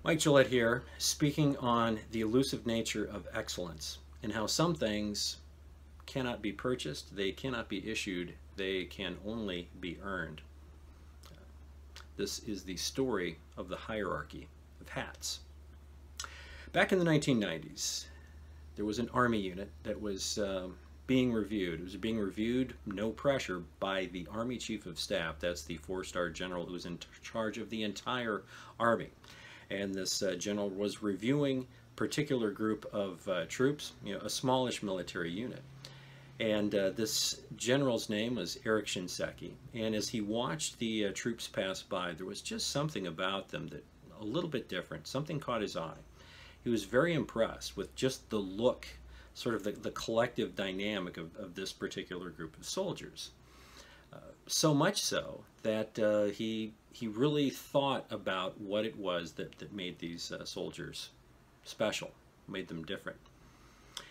Mike Gillette here, speaking on the elusive nature of excellence and how some things cannot be purchased, they cannot be issued, they can only be earned. This is the story of the hierarchy of hats. Back in the 1990s, there was an Army unit that was being reviewed. It was being reviewed, no pressure, by the Army Chief of Staff. That's the four-star general who was in charge of the entire Army. And this general was reviewing a particular group of troops, a smallish military unit. And this general's name was Eric Shinseki. And as he watched the troops pass by, there was just something about them that a little bit different. Something caught his eye. He was very impressed with just the look, sort of the collective dynamic of this particular group of soldiers. So much so that he really thought about what it was that made these soldiers special, made them different.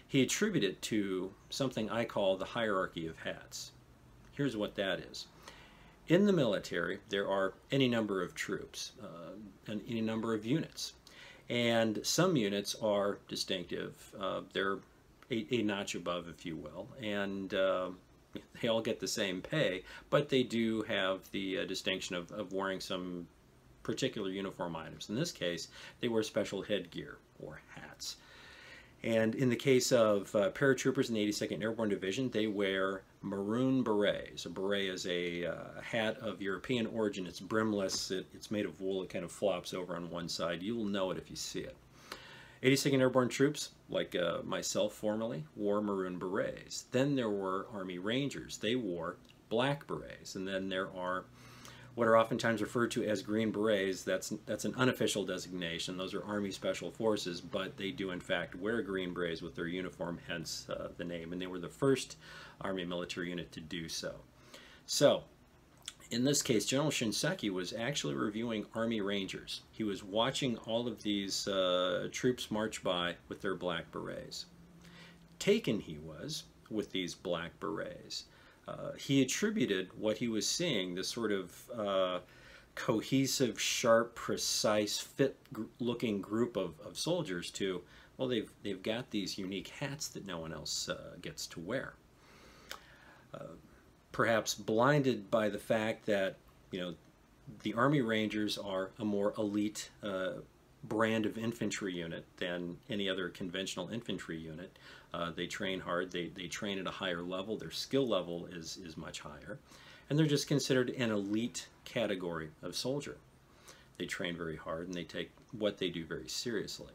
He attributed it to something I call the hierarchy of hats. Here's what that is. In the military, there are any number of troops and any number of units. And some units are distinctive. They're a notch above, if you will. And they all get the same pay, but they do have the distinction of wearing some particular uniform items. In this case, they wear special headgear or hats. And in the case of paratroopers in the 82nd Airborne Division, they wear maroon berets. A beret is a hat of European origin. It's brimless. It's made of wool. It kind of flops over on one side. You'll know it if you see it. 82nd Airborne troops, like myself formerly, wore maroon berets. Then there were Army Rangers. They wore black berets. And then there are what are oftentimes referred to as green berets. That's an unofficial designation. Those are Army Special Forces, but they do in fact wear green berets with their uniform, hence the name. And they were the first Army military unit to do so. So, in this case, General Shinseki was actually reviewing Army Rangers. He was watching all of these troops march by with their black berets. Taken he was with these black berets. He attributed what he was seeing, this sort of cohesive, sharp, precise, fit-looking group of soldiers to, well, they've got these unique hats that no one else gets to wear. Perhaps blinded by the fact that, the Army Rangers are a more elite brand of infantry unit than any other conventional infantry unit. They train hard, they train at a higher level, their skill level is much higher, and they're just considered an elite category of soldier. They train very hard and they take what they do very seriously.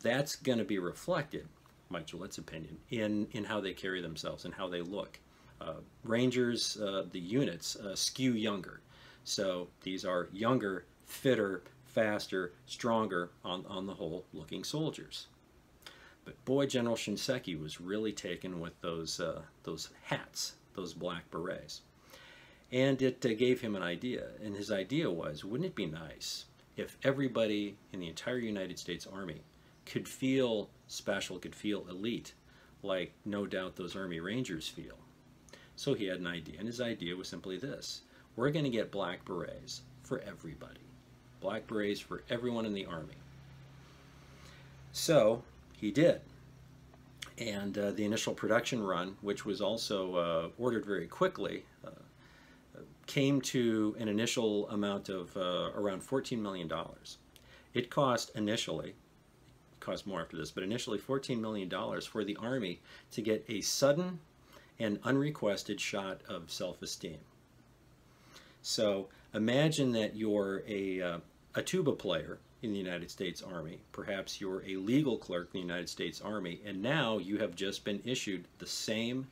That's going to be reflected, Mike Gillette's opinion, in how they carry themselves and how they look. Rangers, the units, skew younger. So these are younger, fitter, faster, stronger, on the whole, looking soldiers. But boy, General Shinseki was really taken with those hats, those black berets. And it gave him an idea. And his idea was, wouldn't it be nice if everybody in the entire United States Army could feel special, could feel elite, like no doubt those Army Rangers feel? So he had an idea, and his idea was simply this. We're going to get black berets for everybody. Black berets for everyone in the Army. So he did. And the initial production run, which was also ordered very quickly, came to an initial amount of around $14 million. It cost initially, cost more after this, but initially $14 million for the Army to get a sudden and unrequested shot of self-esteem. So imagine that you're a tuba player in the United States Army. Perhaps you're a legal clerk in the United States Army, and now you have just been issued the same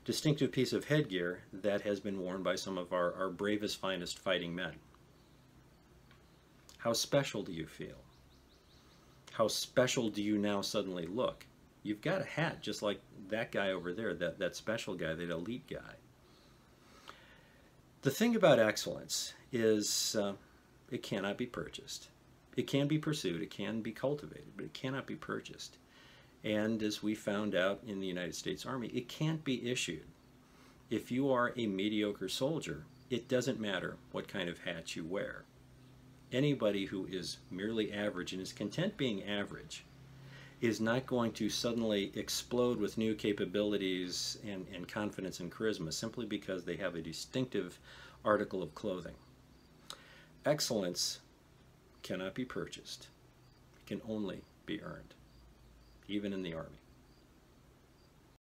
distinctive piece of headgear that has been worn by some of our bravest, finest fighting men. How special do you feel? How special do you now suddenly look? You've got a hat just like that guy over there, that special guy, that elite guy. The thing about excellence is it cannot be purchased. It can be pursued, it can be cultivated, but it cannot be purchased. And as we found out in the United States Army, it can't be issued. If you are a mediocre soldier, it doesn't matter what kind of hat you wear. Anybody who is merely average and is content being average is not going to suddenly explode with new capabilities and confidence and charisma simply because they have a distinctive article of clothing. Excellence cannot be purchased. It can only be earned, even in the Army.